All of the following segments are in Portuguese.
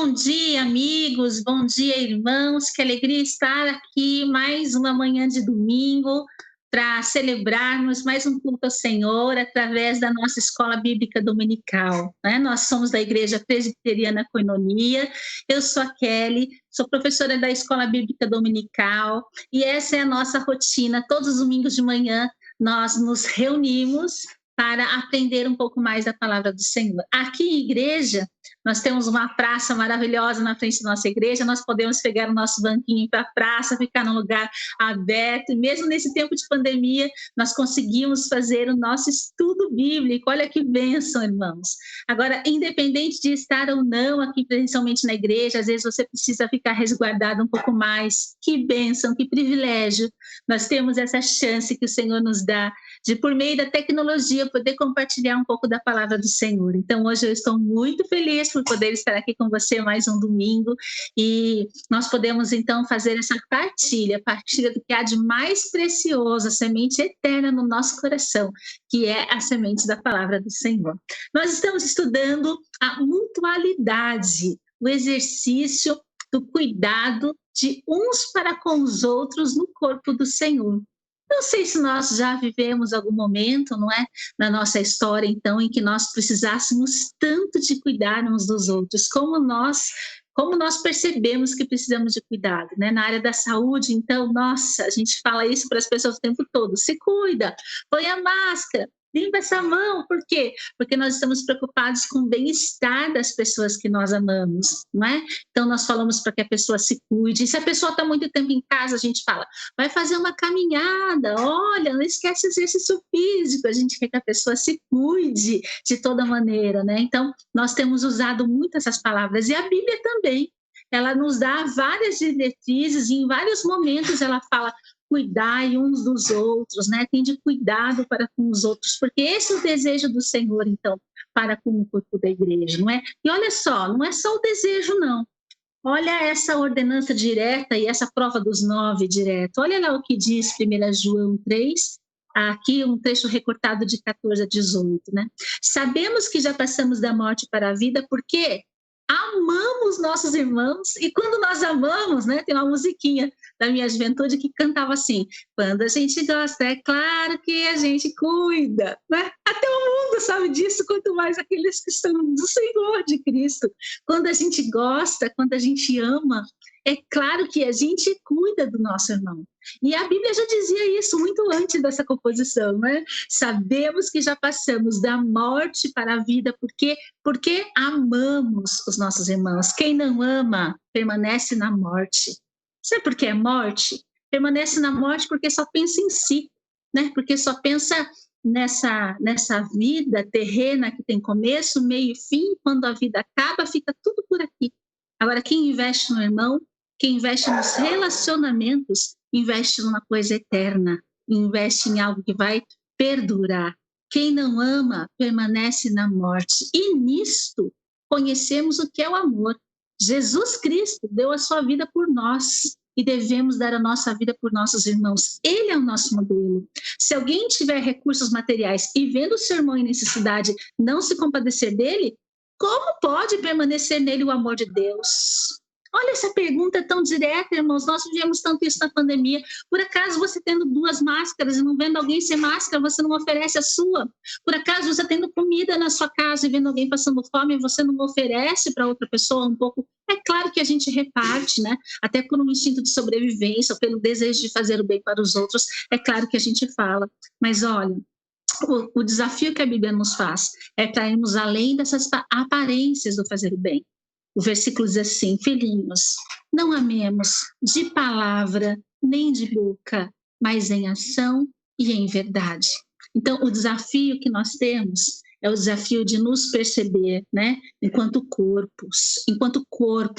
Bom dia, amigos. Bom dia, irmãos. Que alegria estar aqui mais uma manhã de domingo para celebrarmos mais um culto ao Senhor através da nossa escola bíblica dominical, né? Nós somos da Igreja Presbiteriana Koinonia. Eu sou a Kelly, sou professora da escola bíblica dominical e essa é a nossa rotina. Todos os domingos de manhã nós nos reunimos para aprender um pouco mais da palavra do Senhor. Aqui em igreja, nós temos uma praça maravilhosa na frente da nossa igreja, nós podemos pegar o nosso banquinho para a praça, ficar num lugar aberto, e mesmo nesse tempo de pandemia, nós conseguimos fazer o nosso estudo bíblico. Olha que bênção, irmãos. Agora, independente de estar ou não aqui presencialmente na igreja, às vezes você precisa ficar resguardado um pouco mais. Que bênção, que privilégio. Nós temos essa chance que o Senhor nos dá de, por meio da tecnologia, poder compartilhar um pouco da palavra do Senhor. Então, hoje eu estou muito feliz por poder estar aqui com você mais um domingo e nós podemos, então, fazer essa partilha do que há de mais precioso, a semente eterna no nosso coração, que é a semente da palavra do Senhor. Nós estamos estudando a mutualidade, o exercício do cuidado de uns para com os outros no corpo do Senhor. Não sei se nós já vivemos algum momento, não é, na nossa história, então, em que nós precisássemos tanto de cuidar uns dos outros, como nós percebemos que precisamos de cuidado, né? Na área da saúde, então, nossa, a gente fala isso para as pessoas o tempo todo: se cuida, põe a máscara, limpa essa mão. Por quê? Porque nós estamos preocupados com o bem-estar das pessoas que nós amamos, não é? Então nós falamos para que a pessoa se cuide. E se a pessoa está muito tempo em casa, a gente fala: vai fazer uma caminhada, olha, não esquece o exercício físico. A gente quer que a pessoa se cuide de toda maneira, né? Então nós temos usado muito essas palavras, e a Bíblia também. Ela nos dá várias diretrizes e em vários momentos ela fala: cuidai uns dos outros, né? Tende cuidado para com os outros, porque esse é o desejo do Senhor, então, para com o corpo da igreja, não é? E olha só, não é só o desejo, não. Olha essa ordenança direta e essa prova dos 9 direto. Olha lá o que diz 1 João 3, aqui um trecho recortado de 14 a 18, né? Sabemos que já passamos da morte para a vida porque amamos nossos irmãos, e quando nós amamos, né, tem uma musiquinha da minha juventude que cantava assim: quando a gente gosta, é claro que a gente cuida, né? Até o mundo sabe disso, quanto mais aqueles que estão do Senhor, de Cristo. Quando a gente gosta, quando a gente ama, é claro que a gente cuida do nosso irmão. E a Bíblia já dizia isso muito antes dessa composição, né? Sabemos que já passamos da morte para a vida porque amamos os nossos irmãos. Quem não ama permanece na morte. Sabe por que é morte? Permanece na morte porque só pensa em si, né? Porque só pensa nessa vida terrena que tem começo, meio e fim. Quando a vida acaba, fica tudo por aqui. Agora, quem investe no irmão, quem investe nos relacionamentos, investe numa coisa eterna, investe em algo que vai perdurar. Quem não ama permanece na morte. E nisto conhecemos o que é o amor. Jesus Cristo deu a sua vida por nós e devemos dar a nossa vida por nossos irmãos. Ele é o nosso modelo. Se alguém tiver recursos materiais e vendo o seu irmão em necessidade não se compadecer dele, como pode permanecer nele o amor de Deus? Olha essa pergunta tão direta, irmãos. Nós vivemos tanto isso na pandemia. Por acaso você tendo 2 máscaras e não vendo alguém sem máscara, você não oferece a sua? Por acaso você tendo comida na sua casa e vendo alguém passando fome, você não oferece para outra pessoa um pouco? É claro que a gente reparte, né? Até por um instinto de sobrevivência, ou pelo desejo de fazer o bem para os outros, é claro que a gente fala. Mas olha, o desafio que a Bíblia nos faz é para irmos além dessas aparências do fazer o bem. O versículo diz assim: filhinhos, não amemos de palavra nem de boca, mas em ação e em verdade. Então, o desafio que nós temos é o desafio de nos perceber, né, enquanto corpo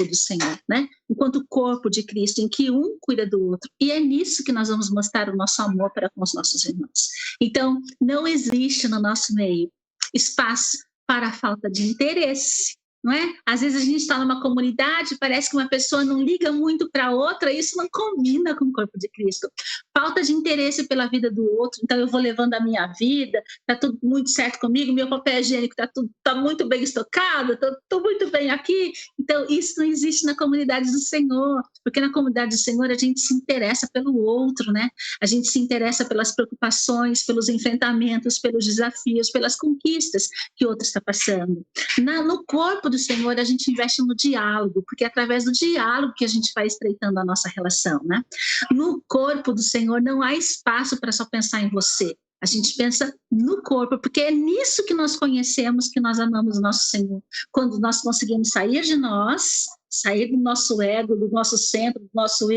do Senhor, né, enquanto corpo de Cristo, em que um cuida do outro. E é nisso que nós vamos mostrar o nosso amor para com os nossos irmãos. Então, não existe no nosso meio espaço para a falta de interesse. não é? Às vezes a gente está numa comunidade, parece que uma pessoa não liga muito para outra, isso não combina com o corpo de Cristo. Falta de interesse pela vida do outro, então eu vou levando a minha vida, está tudo muito certo comigo, meu papel higiênico tá muito bem estocado, estou muito bem aqui. Então isso não existe na comunidade do Senhor, porque na comunidade do Senhor a gente se interessa pelo outro, né? A gente se interessa pelas preocupações, pelos enfrentamentos, pelos desafios, pelas conquistas que o outro está passando. No corpo do Senhor, a gente investe no diálogo, porque é através do diálogo que a gente vai estreitando a nossa relação, né? No corpo do Senhor não há espaço para só pensar em você. A gente pensa no corpo, porque é nisso que nós conhecemos que nós amamos o nosso Senhor. Quando nós conseguimos sair de nós, sair do nosso ego, do nosso centro, do nosso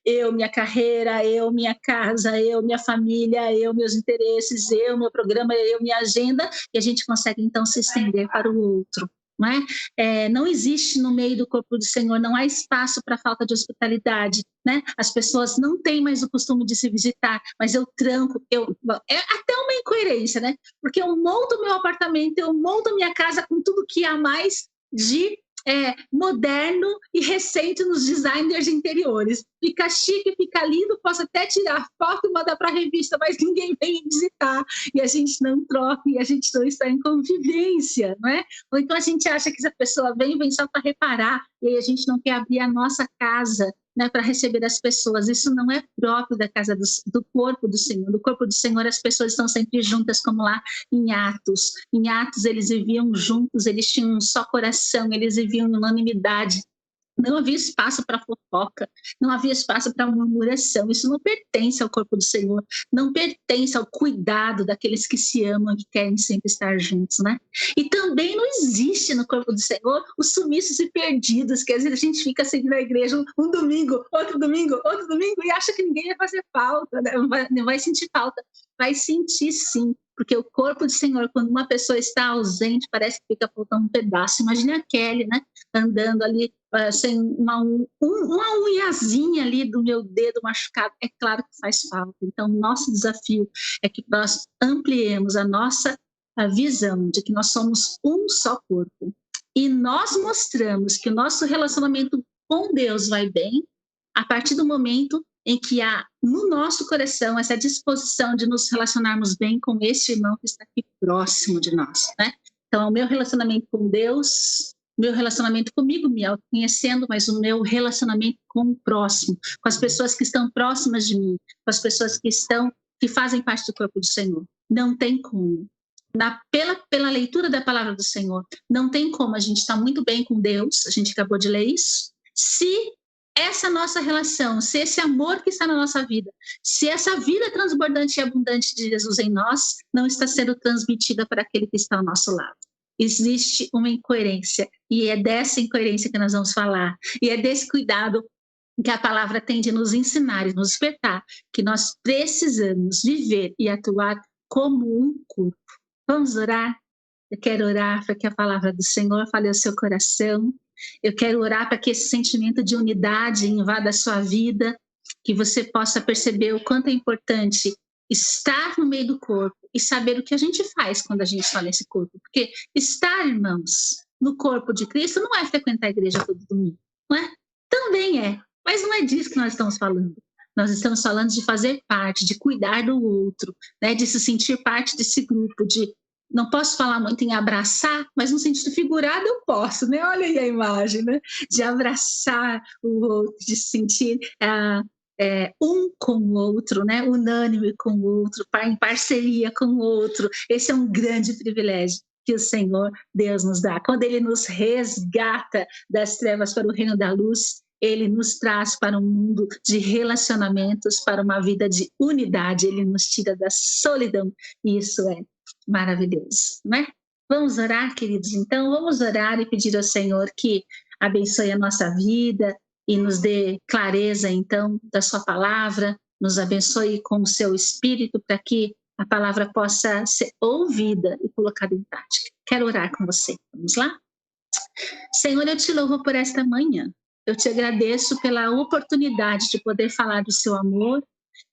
eu, minha carreira, eu, minha casa, eu, minha família, eu, meus interesses, eu, meu programa, eu, minha agenda, e a gente consegue então se estender para o outro. Não é? Não existe no meio do corpo do Senhor, não há espaço para falta de hospitalidade, né? As pessoas não têm mais o costume de se visitar, mas eu tranco, é até uma incoerência, né? Porque eu monto meu apartamento, eu monto minha casa com tudo que há mais de moderno e recente nos designers de interiores. Fica chique, fica lindo, posso até tirar foto e mandar para a revista, mas ninguém vem visitar, e a gente não troca, e a gente não está em convivência, não é? Ou então a gente acha que essa pessoa vem só para reparar, e aí a gente não quer abrir a nossa casa, né, para receber as pessoas. Isso não é próprio da casa do corpo do Senhor. No corpo do Senhor as pessoas estão sempre juntas, como lá em Atos. Em Atos eles viviam juntos, eles tinham um só coração, eles viviam em unanimidade. Não havia espaço para fofoca, não havia espaço para murmuração. Isso não pertence ao corpo do Senhor, não pertence ao cuidado daqueles que se amam e querem sempre estar juntos, né? E também não existe no corpo do Senhor os sumiços e perdidos, que às vezes a gente fica assim na igreja um domingo, outro domingo, e acha que ninguém vai fazer falta, né? Não vai sentir falta. Vai sentir sim, porque o corpo do Senhor, quando uma pessoa está ausente, parece que fica faltando um pedaço. Imagine a Kelly, né? Andando ali sem uma unhazinha ali do meu dedo machucado, é claro que faz falta. Então, nosso desafio é que nós ampliemos a visão de que nós somos um só corpo. E nós mostramos que o nosso relacionamento com Deus vai bem a partir do momento em que há no nosso coração essa disposição de nos relacionarmos bem com este irmão que está aqui próximo de nós, né? Então, o meu relacionamento com Deus, meu relacionamento comigo, me autoconhecendo, mas o meu relacionamento com o próximo, com as pessoas que estão próximas de mim, com as pessoas que fazem parte do corpo do Senhor. Não tem como. Pela leitura da palavra do Senhor, não tem como a gente estar muito bem com Deus, a gente acabou de ler isso, se essa nossa relação, se esse amor que está na nossa vida, se essa vida transbordante e abundante de Jesus em nós não está sendo transmitida para aquele que está ao nosso lado. Existe uma incoerência, e é dessa incoerência que nós vamos falar, e é desse cuidado que a palavra tem de nos ensinar e nos despertar, que nós precisamos viver e atuar como um corpo. Vamos orar? Eu quero orar para que a palavra do Senhor fale ao seu coração. Eu quero orar para que esse sentimento de unidade invada a sua vida, que você possa perceber o quanto é importante estar no meio do corpo e saber o que a gente faz quando a gente está nesse corpo. Porque estar, irmãos, no corpo de Cristo não é frequentar a igreja todo domingo, não é? Também é, mas não é disso que nós estamos falando. Nós estamos falando de fazer parte, de cuidar do outro, né? De se sentir parte desse grupo, não posso falar muito em abraçar, mas no sentido figurado eu posso, né? Olha aí a imagem, né? De abraçar o outro, de se sentir um com o outro, né? Unânime com o outro, em parceria com o outro. Esse é um grande privilégio que o Senhor Deus nos dá. Quando Ele nos resgata das trevas para o reino da luz, Ele nos traz para um mundo de relacionamentos, para uma vida de unidade. Ele nos tira da solidão. E isso é maravilhoso, né? Vamos orar, queridos? Então, vamos orar e pedir ao Senhor que abençoe a nossa vida e nos dê clareza, então, da sua palavra, nos abençoe com o seu espírito para que a palavra possa ser ouvida e colocada em prática. Quero orar com você. Vamos lá? Senhor, eu te louvo por esta manhã. Eu te agradeço pela oportunidade de poder falar do seu amor.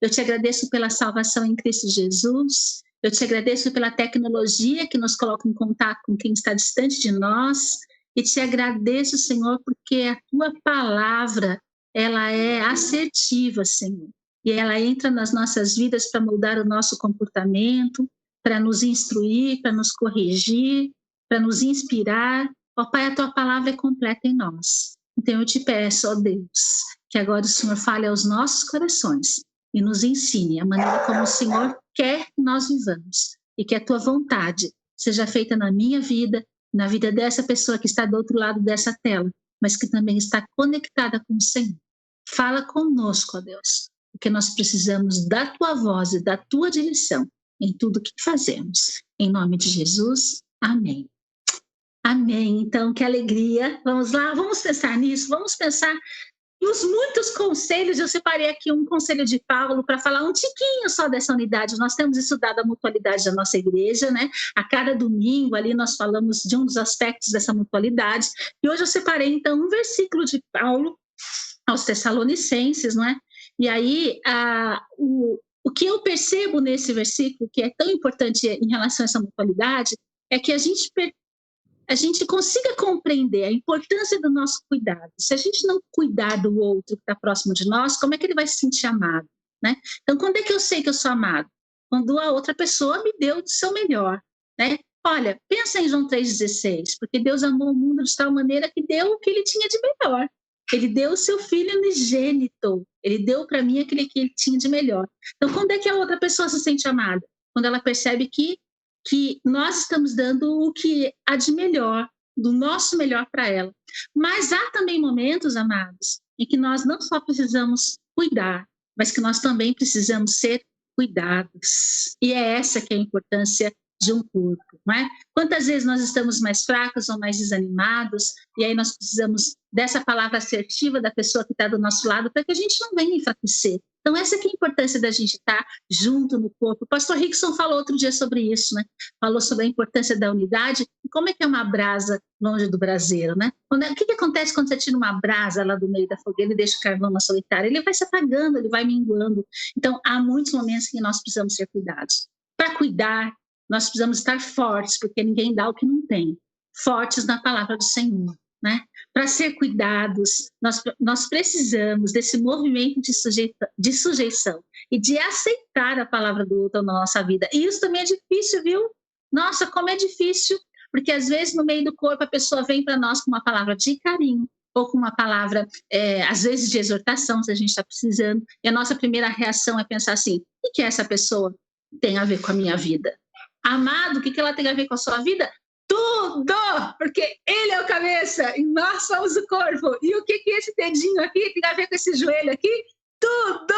Eu te agradeço pela salvação em Cristo Jesus. Eu te agradeço pela tecnologia que nos coloca em contato com quem está distante de nós. E te agradeço, Senhor, porque a tua palavra, ela é assertiva, Senhor. E ela entra nas nossas vidas para mudar o nosso comportamento, para nos instruir, para nos corrigir, para nos inspirar. Ó Pai, a tua palavra é completa em nós. Então eu te peço, ó Deus, que agora o Senhor fale aos nossos corações e nos ensine a maneira como o Senhor quer que nós vivamos e que a tua vontade seja feita na minha vida, na vida dessa pessoa que está do outro lado dessa tela, mas que também está conectada com o Senhor. Fala conosco, ó Deus, porque nós precisamos da tua voz e da tua direção em tudo que fazemos. Em nome de Jesus, amém. Amém. Então, que alegria. Vamos lá, vamos pensar nisso, vamos pensar nos muitos conselhos. Eu separei aqui um conselho de Paulo para falar um tiquinho só dessa unidade. Nós temos estudado a mutualidade da nossa igreja, né? A cada domingo ali nós falamos de um dos aspectos dessa mutualidade. E hoje eu separei, então, um versículo de Paulo aos Tessalonicenses, não é? E aí, o que eu percebo nesse versículo, que é tão importante em relação a essa mutualidade, é que a gente consiga compreender a importância do nosso cuidado. Se a gente não cuidar do outro que está próximo de nós, como é que ele vai se sentir amado, né? Então, quando é que eu sei que eu sou amado? Quando a outra pessoa me deu o seu melhor, né? Olha, pensa em João 3,16, porque Deus amou o mundo de tal maneira que deu o que ele tinha de melhor. Ele deu o seu filho unigênito. Ele deu para mim aquele que ele tinha de melhor. Então, quando é que a outra pessoa se sente amada? Quando ela percebe que nós estamos dando o que há de melhor, do nosso melhor para ela. Mas há também momentos, amados, em que nós não só precisamos cuidar, mas que nós também precisamos ser cuidados. E é essa que é a importância de um corpo, não é? Quantas vezes nós estamos mais fracos ou mais desanimados, e aí nós precisamos dessa palavra assertiva da pessoa que está do nosso lado para que a gente não venha enfraquecer. Então essa que é a importância da gente estar junto no corpo. O pastor Rickson falou outro dia sobre isso, né? Falou sobre a importância da unidade e como é que é uma brasa longe do braseiro, né? O que acontece quando você tira uma brasa lá do meio da fogueira e deixa o carvão na solitária? Ele vai se apagando, ele vai minguando. Então há muitos momentos que nós precisamos ser cuidados. Para cuidar, nós precisamos estar fortes, porque ninguém dá o que não tem. Fortes na palavra do Senhor, né? Para ser cuidados, nós precisamos desse movimento de sujeição e de aceitar a palavra do outro na nossa vida. E isso também é difícil, viu? Nossa, como é difícil, porque às vezes no meio do corpo a pessoa vem para nós com uma palavra de carinho, ou com uma palavra, às vezes de exortação, se a gente está precisando, e a nossa primeira reação é pensar assim: o que essa pessoa tem a ver com a minha vida? Amado, o que ela tem a ver com a sua vida? Tudo! Porque ele é o cabeça e nós somos o corpo. E o que esse dedinho aqui tem a ver com esse joelho aqui? Tudo!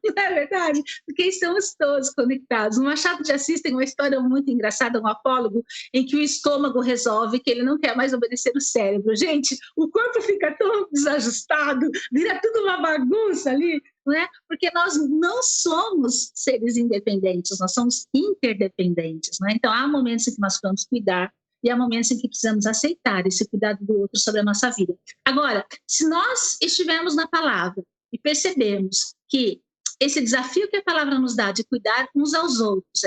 Não é verdade? Porque estamos todos conectados. O Machado de Assis tem uma história muito engraçada, um apólogo, em que o estômago resolve que ele não quer mais obedecer o cérebro. Gente, o corpo fica tão desajustado, vira tudo uma bagunça ali, não é? Porque nós não somos seres independentes, nós somos interdependentes, não é? Então há momentos em que nós precisamos cuidar e há momentos em que precisamos aceitar esse cuidado do outro sobre a nossa vida. Agora, se nós estivermos na palavra e percebemos que esse desafio que a palavra nos dá de cuidar uns aos outros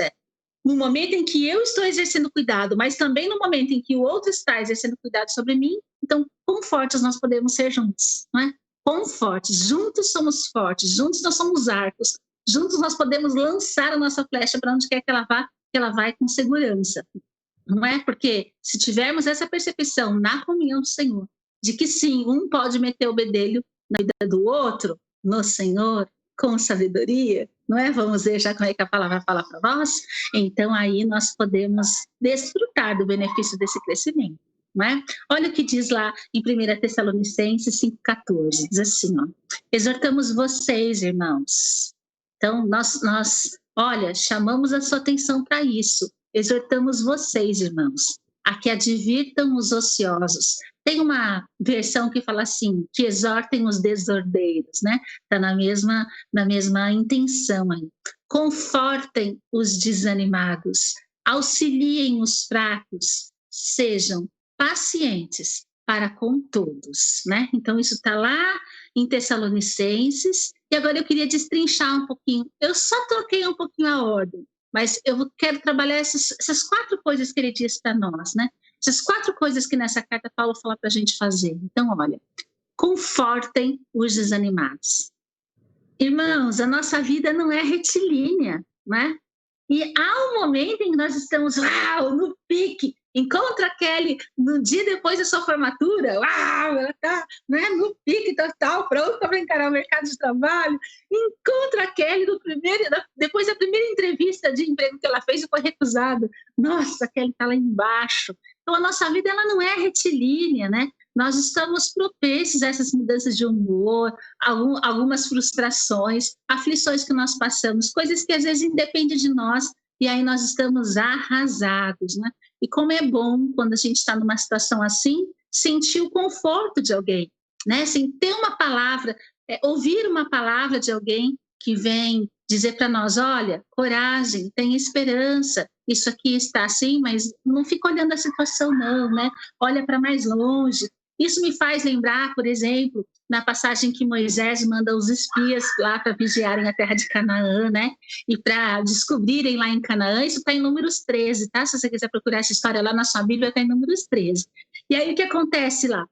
no momento em que eu estou exercendo cuidado, mas também no momento em que o outro está exercendo cuidado sobre mim, então quão fortes nós podemos ser juntos, não é? Quão fortes, juntos somos fortes, juntos nós somos arcos, juntos nós podemos lançar a nossa flecha para onde quer que ela vá, que ela vai com segurança, não é? Porque se tivermos essa percepção na comunhão do Senhor, de que sim, um pode meter o bedelho na vida do outro, no Senhor, com sabedoria, não é? Vamos ver já como é que a palavra fala para nós. Então aí nós podemos desfrutar do benefício desse crescimento, não é? Olha o que diz lá em 1 Tessalonicenses 5,14, diz assim, ó: exortamos vocês, irmãos. Então nós olha, chamamos a sua atenção para isso. Exortamos vocês, irmãos, a que advirtam os ociosos. Tem uma versão que fala assim, que exortem os desordeiros, né? Está na mesma intenção aí. Confortem os desanimados, auxiliem os fracos, sejam pacientes para com todos, né? Então isso está lá em Tessalonicenses, e agora eu queria destrinchar um pouquinho. Eu só troquei um pouquinho a ordem, mas eu quero trabalhar essas 4 coisas que ele diz para nós, né? Essas 4 coisas que nessa carta Paulo fala para a gente fazer. Então, olha, confortem os desanimados. Irmãos, a nossa vida não é retilínea, né? E há um momento em que nós estamos uau, no pique. Encontra a Kelly no dia depois da sua formatura, uau, ela está, né, no pique total, pronta para encarar o mercado de trabalho. Encontra a Kelly depois da primeira entrevista de emprego que ela fez e foi recusada. Nossa, a Kelly está lá embaixo. Então, a nossa vida ela não é retilínea, né? Nós estamos propensos a essas mudanças de humor, algumas frustrações, aflições que nós passamos, coisas que às vezes independem de nós, e aí nós estamos arrasados, né? E como é bom, quando a gente está numa situação assim, sentir o conforto de alguém, né? Assim, ter uma palavra, ouvir uma palavra de alguém que vem dizer para nós, olha, coragem, tem esperança, isso aqui está assim, mas não fica olhando a situação não, né? Olha para mais longe. Isso me faz lembrar, por exemplo, na passagem que Moisés manda os espias lá para vigiarem a terra de Canaã, né? E para descobrirem lá em Canaã, isso está em Números 13, tá? Se você quiser procurar essa história lá na sua Bíblia, está em Números 13. E aí o que acontece lá?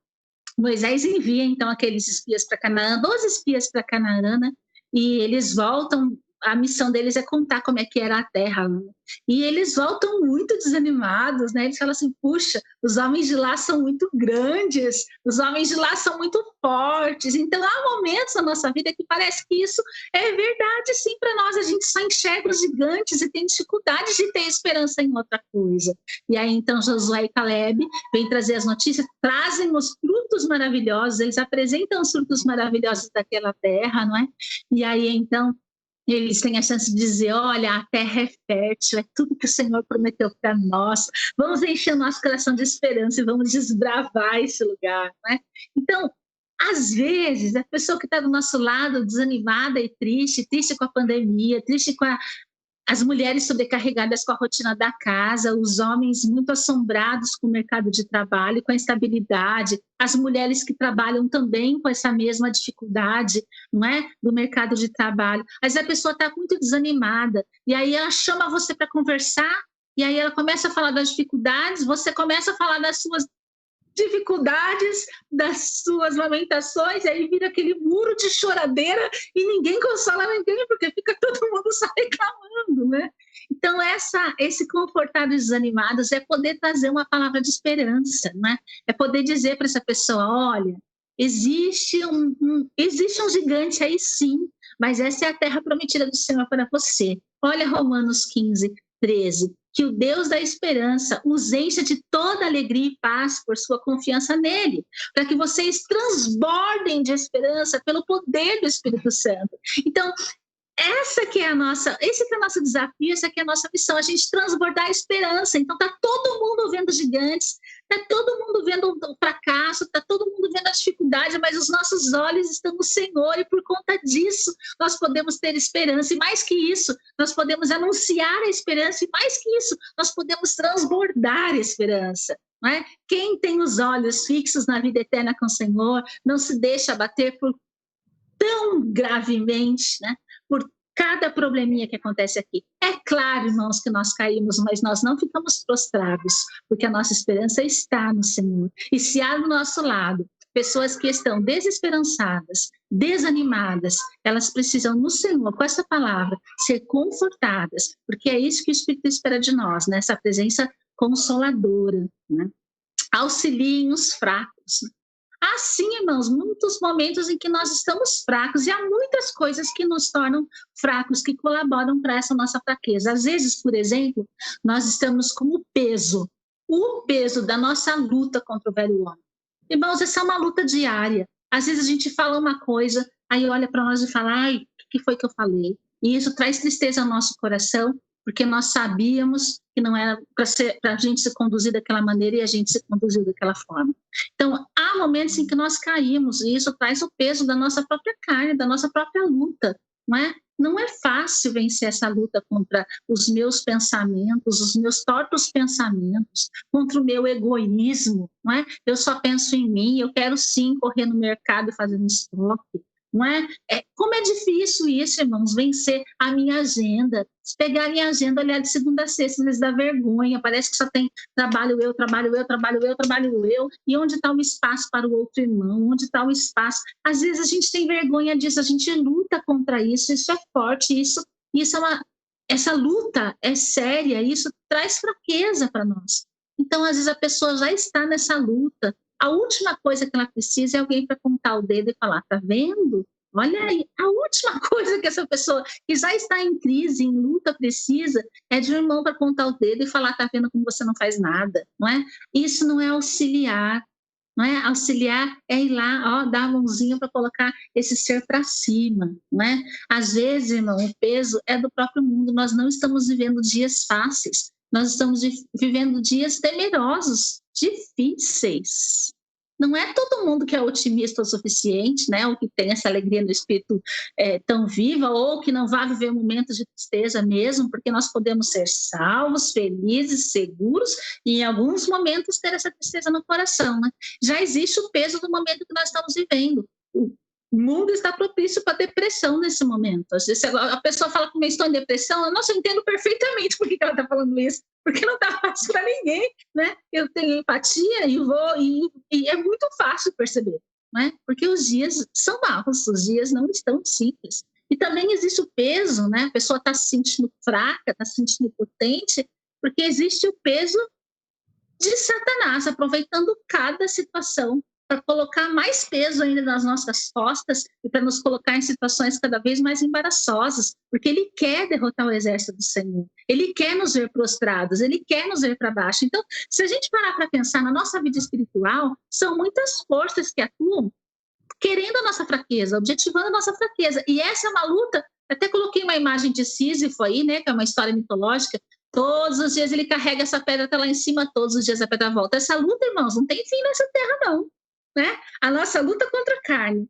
Moisés envia então aqueles espias para Canaã, 12 espias para Canaã, né? E eles voltam, a missão deles é contar como é que era a terra, né? E eles voltam muito desanimados, né? Eles falam assim, puxa, os homens de lá são muito grandes, os homens de lá são muito fortes. Então há momentos na nossa vida que parece que isso é verdade sim para nós, a gente só enxerga os gigantes e tem dificuldade de ter esperança em outra coisa. E aí então Josué e Caleb vêm trazer as notícias, trazem os frutos maravilhosos, eles apresentam os frutos maravilhosos daquela terra, não é? E aí então eles têm a chance de dizer, olha, a terra é fértil, é tudo que o Senhor prometeu para nós. Vamos encher o nosso coração de esperança e vamos desbravar esse lugar, né? Então, às vezes, a pessoa que está do nosso lado, desanimada e triste, triste com a pandemia, triste com as mulheres sobrecarregadas com a rotina da casa, os homens muito assombrados com o mercado de trabalho, com a instabilidade, as mulheres que trabalham também com essa mesma dificuldade, não é, do mercado de trabalho. Mas a pessoa está muito desanimada e aí ela chama você para conversar e aí ela começa a falar das dificuldades, você começa a falar das suas dificuldades, das suas lamentações, e aí vira aquele muro de choradeira e ninguém consola ninguém, porque fica todo mundo só reclamando, né? Então, esse confortar os desanimados é poder trazer uma palavra de esperança, né? É poder dizer para essa pessoa, olha, existe um gigante aí sim, mas essa é a terra prometida do Senhor para você. Olha Romanos 15, 13. Que o Deus da esperança os encha de toda alegria e paz por sua confiança nele, para que vocês transbordem de esperança pelo poder do Espírito Santo. Então, esse que é o nosso desafio, essa que é a nossa missão, a gente transbordar a esperança. Então tá todo mundo vendo gigantes, tá todo mundo vendo o fracasso, tá todo mundo vendo a dificuldade, mas os nossos olhos estão no Senhor e por conta disso nós podemos ter esperança. E mais que isso, nós podemos anunciar a esperança e mais que isso, nós podemos transbordar a esperança. Não é? Quem tem os olhos fixos na vida eterna com o Senhor não se deixa abater por tão gravemente, né? Por cada probleminha que acontece aqui. É claro, irmãos, que nós caímos, mas nós não ficamos prostrados, porque a nossa esperança está no Senhor. E se há do nosso lado pessoas que estão desesperançadas, desanimadas, elas precisam no Senhor, com essa palavra, ser confortadas, porque é isso que o Espírito espera de nós, né? Essa presença consoladora, né? Auxiliem os fracos. Há sim, irmãos, muitos momentos em que nós estamos fracos e há muitas coisas que nos tornam fracos, que colaboram para essa nossa fraqueza. Às vezes, por exemplo, nós estamos com o peso da nossa luta contra o velho homem. Irmãos, essa é uma luta diária. Às vezes a gente fala uma coisa, aí olha para nós e fala, ai, o que foi que eu falei? E isso traz tristeza ao nosso coração, porque nós sabíamos que não era para a gente se conduzir daquela maneira e a gente se conduziu daquela forma. Então, há momentos em que nós caímos e isso traz o peso da nossa própria carne, da nossa própria luta, não é? Não é fácil vencer essa luta contra os meus pensamentos, os meus tortos pensamentos, contra o meu egoísmo, não é? Eu só penso em mim, eu quero sim correr no mercado e fazer um estoque, não é? Como é difícil isso, irmãos, vencer a minha agenda. Se pegar a minha agenda, olhar de segunda a sexta, às vezes dá vergonha, parece que só tem trabalho eu, trabalho eu, trabalho eu, trabalho eu, e onde está o espaço para o outro irmão? Onde está o espaço? Às vezes a gente tem vergonha disso, a gente luta contra isso é forte, isso essa luta é séria, isso traz fraqueza para nós. Então, às vezes, a pessoa já está nessa luta. A última coisa que ela precisa é alguém para apontar o dedo e falar: tá vendo? Olha aí, a última coisa que essa pessoa que já está em crise, em luta, precisa é de um irmão para apontar o dedo e falar: tá vendo como você não faz nada, não é? Isso não é auxiliar, não é? Auxiliar é ir lá, ó, dar a mãozinha para colocar esse ser para cima, não é? Às vezes, irmão, o peso é do próprio mundo. Nós não estamos vivendo dias fáceis. Nós estamos vivendo dias temerosos, difíceis. Não é todo mundo que é otimista o suficiente, né? Ou que tem essa alegria no espírito tão viva, ou que não vai viver momentos de tristeza mesmo, porque nós podemos ser salvos, felizes, seguros, e em alguns momentos ter essa tristeza no coração, né? Já existe o peso do momento que nós estamos vivendo. O mundo está propício para depressão nesse momento. Às vezes a pessoa fala que eu estou em depressão, nossa, eu entendo perfeitamente por que ela está falando isso, porque não está fácil para ninguém, né? Eu tenho empatia e é muito fácil perceber, né? Porque os dias são maus, os dias não estão simples. E também existe o peso, né? A pessoa está se sentindo fraca, está se sentindo impotente, porque existe o peso de Satanás, aproveitando cada situação para colocar mais peso ainda nas nossas costas e para nos colocar em situações cada vez mais embaraçosas, porque ele quer derrotar o exército do Senhor, ele quer nos ver prostrados, ele quer nos ver para baixo. Então, se a gente parar para pensar na nossa vida espiritual, são muitas forças que atuam querendo a nossa fraqueza, objetivando a nossa fraqueza, e essa é uma luta. Até coloquei uma imagem de Sísifo aí, né, que é uma história mitológica. Todos os dias ele carrega essa pedra até lá em cima, todos os dias a pedra volta. Essa luta, irmãos, não tem fim nessa terra, não. Né? A nossa luta contra a carne,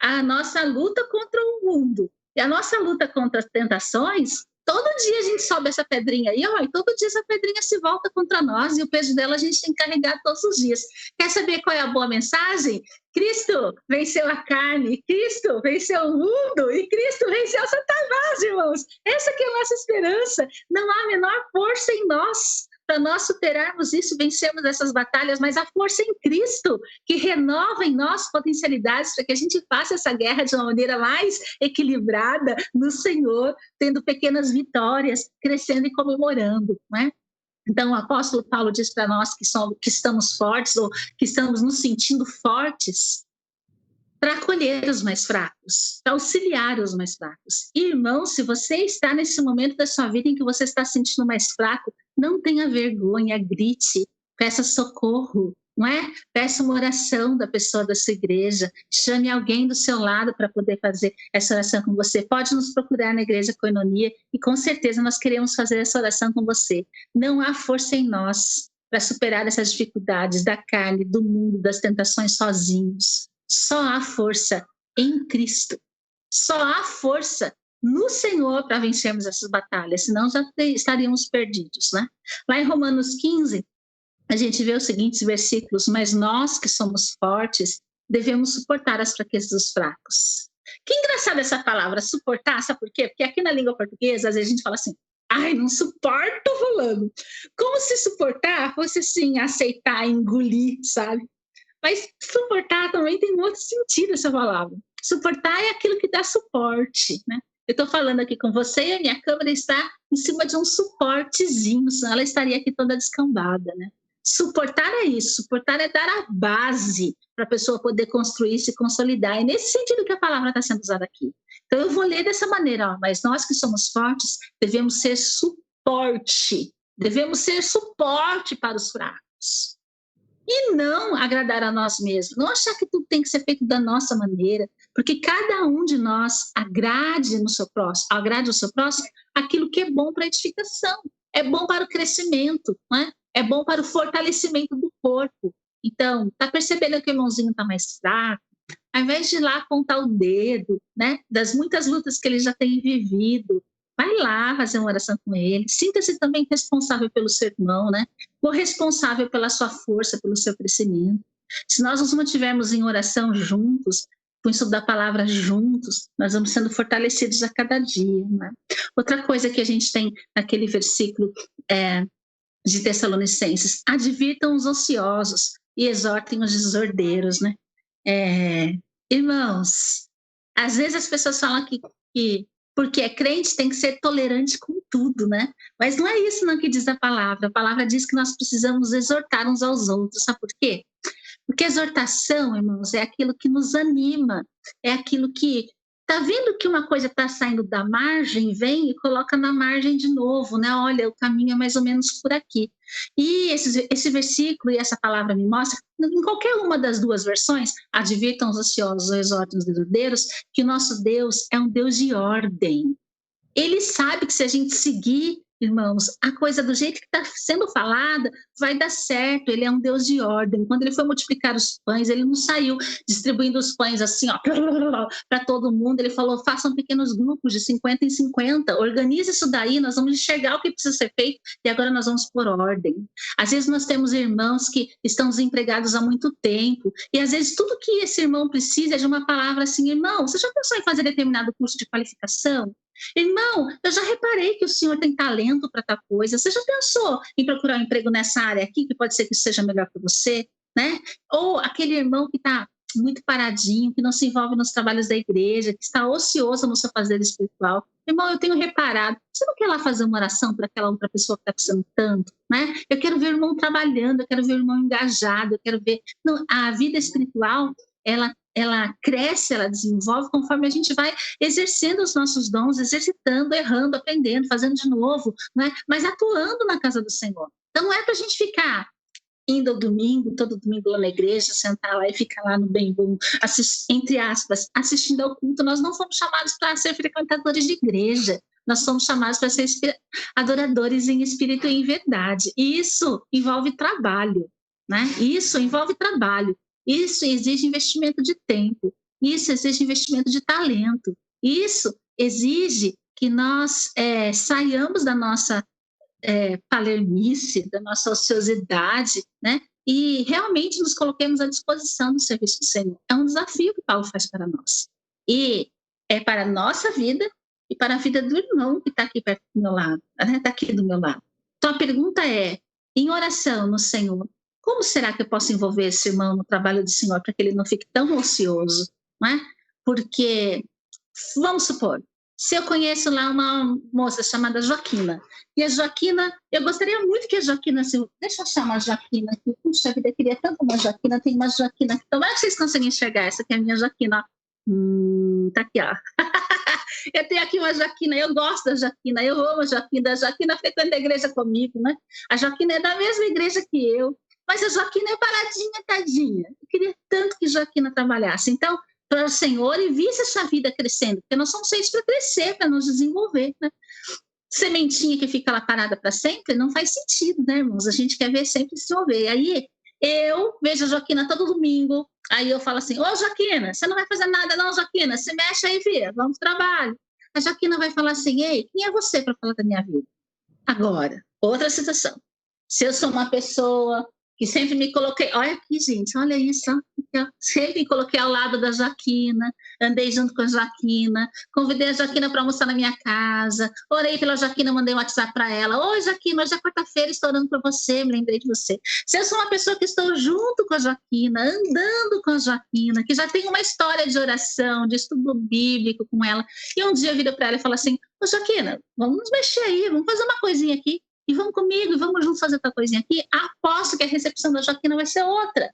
a nossa luta contra o mundo e a nossa luta contra as tentações, todo dia a gente sobe essa pedrinha aí, ó, e todo dia essa pedrinha se volta contra nós e o peso dela a gente tem que carregar todos os dias. Quer saber qual é a boa mensagem? Cristo venceu a carne, Cristo venceu o mundo e Cristo venceu Satanás, irmãos. Essa que é a nossa esperança. Não há a menor força em nós para nós superarmos isso, vencermos essas batalhas, mas a força em Cristo, que renova em nós potencialidades para que a gente faça essa guerra de uma maneira mais equilibrada no Senhor, tendo pequenas vitórias, crescendo e comemorando, não é? Então, o apóstolo Paulo diz para nós que estamos fortes ou que estamos nos sentindo fortes para acolher os mais fracos, para auxiliar os mais fracos. E, irmão, se você está nesse momento da sua vida em que você está se sentindo mais fraco, não tenha vergonha, grite, peça socorro, não é? Peça uma oração da pessoa da sua igreja, chame alguém do seu lado para poder fazer essa oração com você. Pode nos procurar na Igreja Koinonia e com certeza nós queremos fazer essa oração com você. Não há força em nós para superar essas dificuldades da carne, do mundo, das tentações sozinhos. Só há força em Cristo. Só há força no Senhor para vencermos essas batalhas, senão já estaríamos perdidos, né? Lá em Romanos 15, a gente vê os seguintes versículos: mas nós que somos fortes, devemos suportar as fraquezas dos fracos. Que engraçada essa palavra, suportar, sabe por quê? Porque aqui na língua portuguesa, às vezes a gente fala assim, ai, não suporto fulano. Como se suportar fosse assim, aceitar, engolir, sabe? Mas suportar também tem um outro sentido essa palavra. Suportar é aquilo que dá suporte, né? Eu estou falando aqui com você e a minha câmera está em cima de um suportezinho, senão ela estaria aqui toda descambada, né? Suportar é isso, suportar é dar a base para a pessoa poder construir, se consolidar. É nesse sentido que a palavra está sendo usada aqui. Então eu vou ler dessa maneira, ó, mas nós que somos fortes devemos ser suporte para os fracos. E não agradar a nós mesmos, não achar que tudo tem que ser feito da nossa maneira, porque cada um de nós agrade o seu próximo aquilo que é bom para a edificação, é bom para o crescimento, né? É bom para o fortalecimento do corpo. Então, tá percebendo que o irmãozinho está mais fraco? Ao invés de ir lá apontar o dedo, né, das muitas lutas que ele já tem vivido, vai lá fazer uma oração com ele. Sinta-se também responsável pelo seu irmão, né? Corresponsável pela sua força, pelo seu crescimento. Se nós nos mantivermos em oração juntos, com o estudo da palavra juntos, nós vamos sendo fortalecidos a cada dia, né? Outra coisa que a gente tem naquele versículo de Tessalonicenses: advirtam os ociosos e exortem os desordeiros, né? Irmãos, às vezes as pessoas falam que porque é crente tem que ser tolerante com tudo, né? Mas não é isso não que diz a palavra diz que nós precisamos exortar uns aos outros, sabe por quê? Porque exortação, irmãos, é aquilo que nos anima, é aquilo que está vendo que uma coisa está saindo da margem, vem e coloca na margem de novo, né? Olha, o caminho é mais ou menos por aqui. E esse versículo e essa palavra me mostra, em qualquer uma das duas versões, advirtam os ociosos, exortem os desordeiros, que o nosso Deus é um Deus de ordem. Ele sabe que se a gente seguir, irmãos, a coisa do jeito que está sendo falada vai dar certo. Ele é um Deus de ordem. Quando ele foi multiplicar os pães, ele não saiu distribuindo os pães assim, ó, para todo mundo. Ele falou: façam pequenos grupos de 50 em 50, organize isso daí, nós vamos enxergar o que precisa ser feito e agora nós vamos por ordem. Às vezes nós temos irmãos que estão desempregados há muito tempo e às vezes tudo que esse irmão precisa é de uma palavra assim: irmão, você já pensou em fazer determinado curso de qualificação? Irmão, eu já reparei que o senhor tem talento para tal coisa. Você já pensou em procurar um emprego nessa área aqui, que pode ser que seja melhor para você, né? Ou aquele irmão que está muito paradinho, que não se envolve nos trabalhos da igreja, que está ocioso no seu fazer espiritual. Irmão, eu tenho reparado, você não quer lá fazer uma oração para aquela outra pessoa que está precisando tanto, né? Eu quero ver o irmão trabalhando, eu quero ver o irmão engajado, eu quero ver... Não, a vida espiritual, ela cresce, ela desenvolve conforme a gente vai exercendo os nossos dons, exercitando, errando, aprendendo, fazendo de novo, né? Mas atuando na casa do Senhor. Então não é para a gente ficar indo ao domingo, todo domingo lá na igreja, sentar lá e ficar lá no bem bom, entre aspas, assistindo ao culto. Nós não fomos chamados para ser frequentadores de igreja, nós somos chamados para ser adoradores em espírito e em verdade. E isso envolve trabalho, né? Isso envolve trabalho. Isso exige investimento de tempo, isso exige investimento de talento, isso exige que nós saiamos da nossa palermice, da nossa ociosidade, né? E realmente nos coloquemos à disposição do serviço do Senhor. É um desafio que Paulo faz para nós. E é para a nossa vida e para a vida do irmão que está aqui perto do meu lado, né? Está aqui do meu lado. Então a pergunta é, em oração no Senhor, como será que eu posso envolver esse irmão no trabalho do Senhor para que ele não fique tão ocioso, não é? Porque, vamos supor, se eu conheço lá uma moça chamada Joaquina, e a Joaquina, eu gostaria muito que a Joaquina, deixa eu chamar a Joaquina aqui, puxa vida, eu queria tanto uma Joaquina, tem uma Joaquina aqui, tomara que vocês conseguem enxergar, essa aqui é a minha Joaquina, ó. Tá aqui, ó. Eu tenho aqui uma Joaquina, eu gosto da Joaquina, eu amo a Joaquina frequenta a igreja comigo, né? A Joaquina é da mesma igreja que eu, mas a Joaquina é paradinha, tadinha. Eu queria tanto que a Joaquina trabalhasse. Então, para o Senhor e visse essa vida crescendo, porque nós somos feitos para crescer, para nos desenvolver, né? Sementinha que fica lá parada para sempre não faz sentido, né, irmãos? A gente quer ver sempre se desenvolver. Aí eu vejo a Joaquina todo domingo, aí eu falo assim: ô Joaquina, você não vai fazer nada não, Joaquina, se mexe aí, filha, vamos pro trabalho. A Joaquina vai falar assim: ei, quem é você para falar da minha vida? Agora, outra situação. Se eu sou uma pessoa que sempre me coloquei, olha aqui, gente, olha isso, ó. Sempre me coloquei ao lado da Joaquina, andei junto com a Joaquina, convidei a Joaquina para almoçar na minha casa, orei pela Joaquina, mandei um WhatsApp para ela: oi Joaquina, hoje é quarta-feira, estou orando por você, me lembrei de você. Se eu sou uma pessoa que estou junto com a Joaquina, andando com a Joaquina, que já tem uma história de oração, de estudo bíblico com ela, e um dia eu viro para ela e falo assim: ô Joaquina, vamos nos mexer aí, vamos fazer uma coisinha aqui, e vamos comigo, e vamos juntos fazer outra coisinha aqui, aposto que a recepção da Joaquina vai ser outra.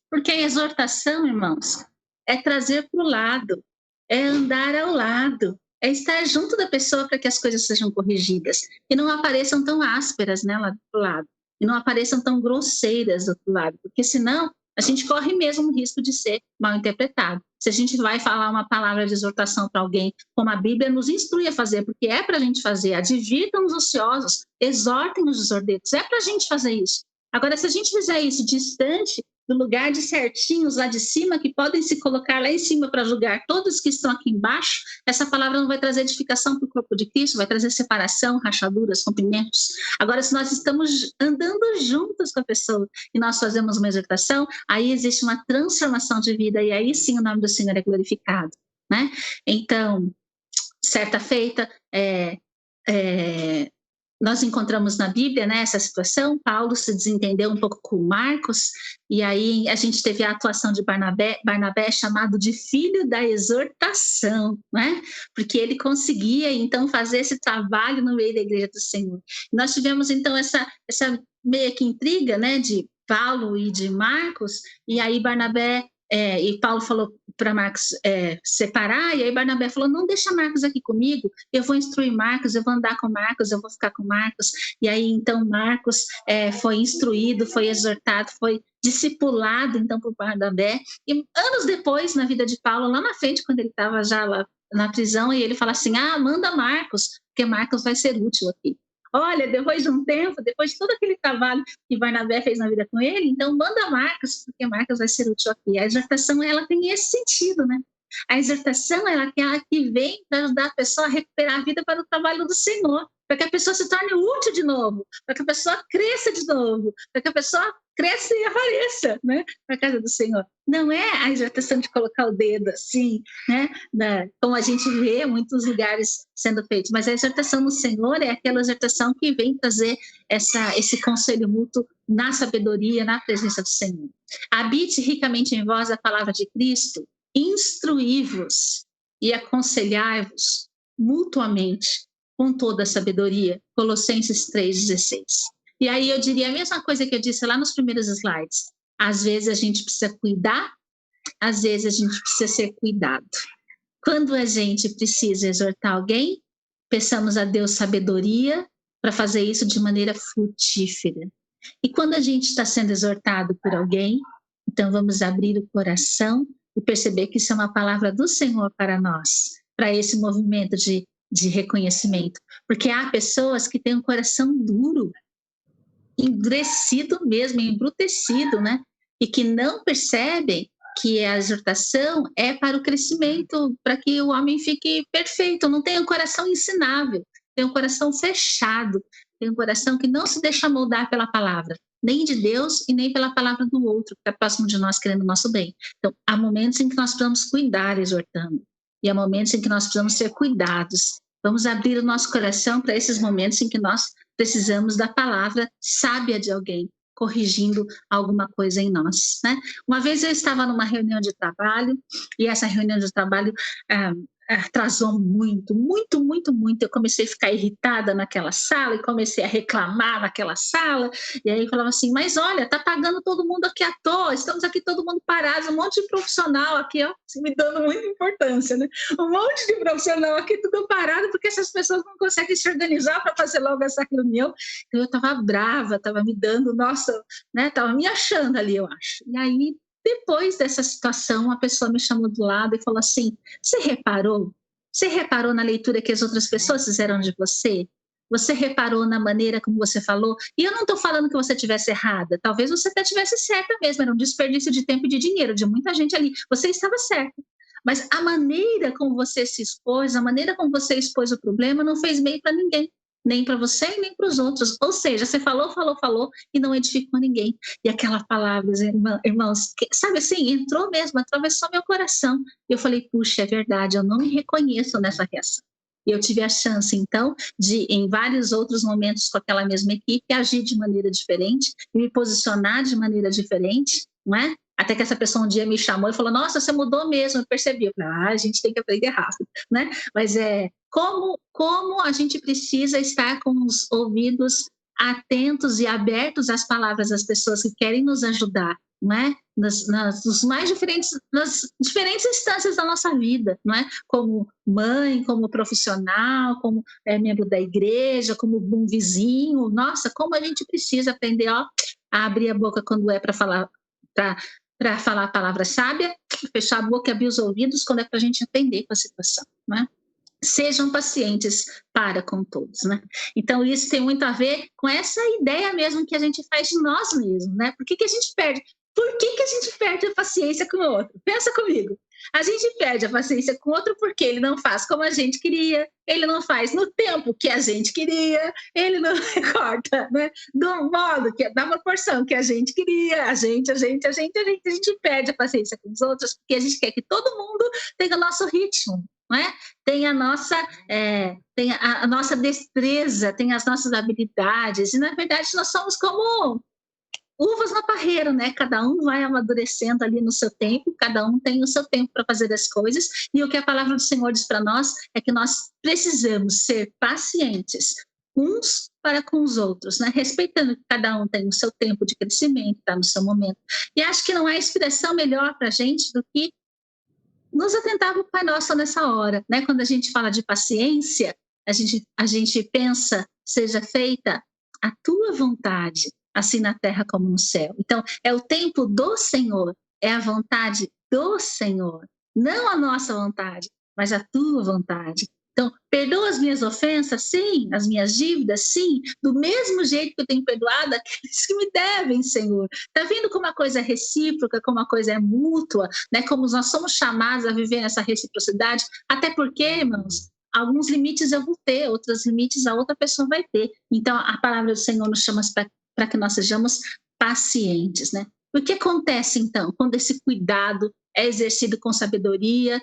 Porque a exortação, irmãos, é trazer para o lado, é andar ao lado, é estar junto da pessoa para que as coisas sejam corrigidas e não apareçam tão ásperas, né, lá do outro lado, e não apareçam tão grosseiras do outro lado, porque senão a gente corre mesmo o risco de ser mal interpretado. Se a gente vai falar uma palavra de exortação para alguém, como a Bíblia nos instrui a fazer, porque é para a gente fazer, advirtam os ociosos, exortem os desordeiros, é para a gente fazer isso. Agora, se a gente fizer isso distante do lugar de certinhos lá de cima, que podem se colocar lá em cima para julgar todos que estão aqui embaixo, essa palavra não vai trazer edificação para o corpo de Cristo, vai trazer separação, rachaduras, rompimentos. Agora, se nós estamos andando juntos com a pessoa e nós fazemos uma exortação, aí existe uma transformação de vida e aí sim o nome do Senhor é glorificado, né? Então, certa feita, nós encontramos na Bíblia, né, essa situação. Paulo se desentendeu um pouco com Marcos, e aí a gente teve a atuação de Barnabé chamado de filho da exortação, né? Porque ele conseguia então fazer esse trabalho no meio da igreja do Senhor. Nós tivemos então essa meio que intriga, né, de Paulo e de Marcos, e aí Barnabé e Paulo falou para Marcos separar, e aí Barnabé falou, não deixa Marcos aqui comigo, eu vou instruir Marcos, eu vou andar com Marcos, eu vou ficar com Marcos. E aí então Marcos foi instruído, foi exortado, foi discipulado então por Barnabé, e anos depois na vida de Paulo, lá na frente, quando ele estava já lá na prisão, e ele fala assim, manda Marcos, porque Marcos vai ser útil aqui. Olha, depois de um tempo, depois de todo aquele trabalho que Barnabé fez na vida com ele, então manda Marcos, porque Marcos vai ser útil aqui. A exortação, ela tem esse sentido, né? A exortação, ela é aquela que vem para ajudar a pessoa a recuperar a vida para o trabalho do Senhor, para que a pessoa se torne útil de novo, para que a pessoa cresça de novo, para que a pessoa cresça e apareça, né, para a casa do Senhor. Não é a exortação de colocar o dedo assim, né, como a gente vê em muitos lugares sendo feito, mas a exortação no Senhor é aquela exortação que vem trazer esse conselho mútuo na sabedoria, na presença do Senhor. Habite ricamente em vós a palavra de Cristo, instruí-vos e aconselhai-vos mutuamente com toda a sabedoria. Colossenses 3,16. E aí eu diria a mesma coisa que eu disse lá nos primeiros slides. Às vezes a gente precisa cuidar, às vezes a gente precisa ser cuidado. Quando a gente precisa exortar alguém, peçamos a Deus sabedoria para fazer isso de maneira frutífera. E quando a gente está sendo exortado por alguém, então vamos abrir o coração e perceber que isso é uma palavra do Senhor para nós, para esse movimento de reconhecimento. Porque há pessoas que têm um coração duro, endurecido mesmo, embrutecido, né? E que não percebem que a exortação é para o crescimento, para que o homem fique perfeito. Não tem um coração ensinável, tem um coração fechado, tem um coração que não se deixa moldar pela palavra, nem de Deus e nem pela palavra do outro, que está próximo de nós querendo o nosso bem. Então, há momentos em que nós precisamos cuidar exortando, e há momentos em que nós precisamos ser cuidados. Vamos abrir o nosso coração para esses momentos em que nós precisamos da palavra sábia de alguém, corrigindo alguma coisa em nós, né? Uma vez eu estava numa reunião de trabalho, e essa reunião de trabalho atrasou muito. Eu comecei a ficar irritada naquela sala e comecei a reclamar naquela sala, e aí falava assim, mas olha, tá pagando todo mundo aqui à toa, estamos aqui todo mundo parado, um monte de profissional aqui, ó, me dando muita importância, né? Um monte de profissional aqui tudo parado, porque essas pessoas não conseguem se organizar para fazer logo essa reunião. Então eu estava brava, estava me dando, nossa, né? Estava me achando ali, eu acho. E aí, depois dessa situação, a pessoa me chamou do lado e falou assim, você reparou? Você reparou na leitura que as outras pessoas fizeram de você? Você reparou na maneira como você falou? E eu não estou falando que você estivesse errada, talvez você até estivesse certa mesmo, era um desperdício de tempo e de dinheiro de muita gente ali, você estava certa. Mas a maneira como você se expôs, a maneira como você expôs o problema não fez bem para ninguém, nem para você e nem para os outros. Ou seja, você falou e não edificou ninguém. E aquela palavra, irmãos, sabe assim, entrou mesmo, atravessou meu coração. E eu falei, puxa, é verdade, eu não me reconheço nessa reação. E eu tive a chance, então, de, em vários outros momentos com aquela mesma equipe, agir de maneira diferente, me posicionar de maneira diferente, não é? Até que essa pessoa um dia me chamou e falou, nossa, você mudou mesmo, eu percebi. Eu falei, a gente tem que aprender rápido, né? Mas como a gente precisa estar com os ouvidos atentos e abertos às palavras das pessoas que querem nos ajudar, não é? Nas diferentes instâncias da nossa vida, não é? Como mãe, como profissional, como membro da igreja, como um vizinho. Nossa, como a gente precisa aprender, ó, a abrir a boca quando é para falar a palavra sábia, fechar a boca e abrir os ouvidos quando é para a gente aprender com a situação, né? Sejam pacientes para com todos, né? Então isso tem muito a ver com essa ideia mesmo que a gente faz de nós mesmos, né? Por que a gente perde? Por que a gente perde a paciência com o outro? Pensa comigo. A gente perde a paciência com o outro porque ele não faz como a gente queria, ele não faz no tempo que a gente queria, ele não recorta, né? Do modo que, da proporção que a gente queria, a gente perde a paciência com os outros porque a gente quer que todo mundo tenha o nosso ritmo, não é? Tem a nossa, tem a nossa destreza, tem as nossas habilidades, e na verdade nós somos como uvas na parreira, né? Cada um vai amadurecendo ali no seu tempo, cada um tem o seu tempo para fazer as coisas, e o que a palavra do Senhor diz para nós é que nós precisamos ser pacientes uns para com os outros, né? Respeitando que cada um tem o seu tempo de crescimento, está no seu momento. E acho que não há inspiração melhor para a gente do que nos atentar para o Pai Nosso nessa hora, né? Quando a gente fala de paciência, a gente pensa, seja feita a tua vontade, assim na terra como no céu. Então, é o tempo do Senhor, é a vontade do Senhor, não a nossa vontade, mas a tua vontade. Então, perdoa as minhas ofensas, sim, as minhas dívidas, sim, do mesmo jeito que eu tenho perdoado aqueles que me devem, Senhor. Está vendo como a coisa é recíproca, como a coisa é mútua, né? Como nós somos chamados a viver nessa reciprocidade, até porque, irmãos, alguns limites eu vou ter, outros limites a outra pessoa vai ter. Então, a palavra do Senhor nos chama para que nós sejamos pacientes, né? O que acontece, então, quando esse cuidado é exercido com sabedoria,